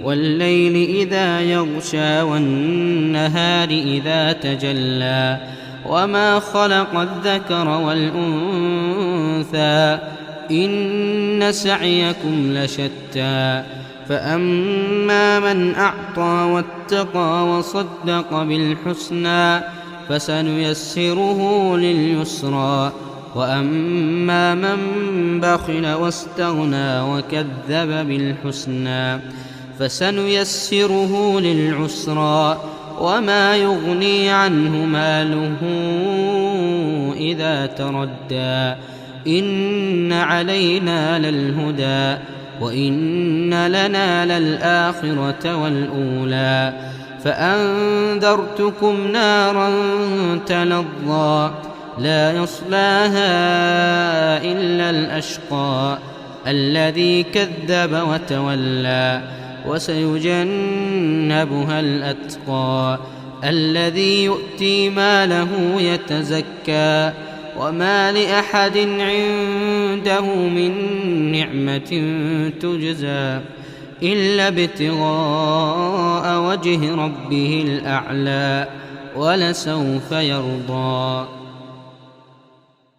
والليل إذا يغشى والنهار إذا تجلى وما خلق الذكر والأنثى إن سعيكم لشتى فأما من أعطى واتقى وصدق بالحسنى فسنيسره لليسرى وأما من بخل واستغنى وكذب بالحسنى فسنيسره للعسرى وما يغني عنه ماله إذا تردى إن علينا للهدى وإن لنا للآخرة والأولى فأنذرتكم نارا تلظى لا يصلاها إلا الأشقى الذي كذب وتولى وسيجنبها الأتقى الذي يؤتي ماله يتزكى وما لأحد عنده من نعمة تجزى إلا ابتغاء وجه ربه الأعلى ولسوف يرضى.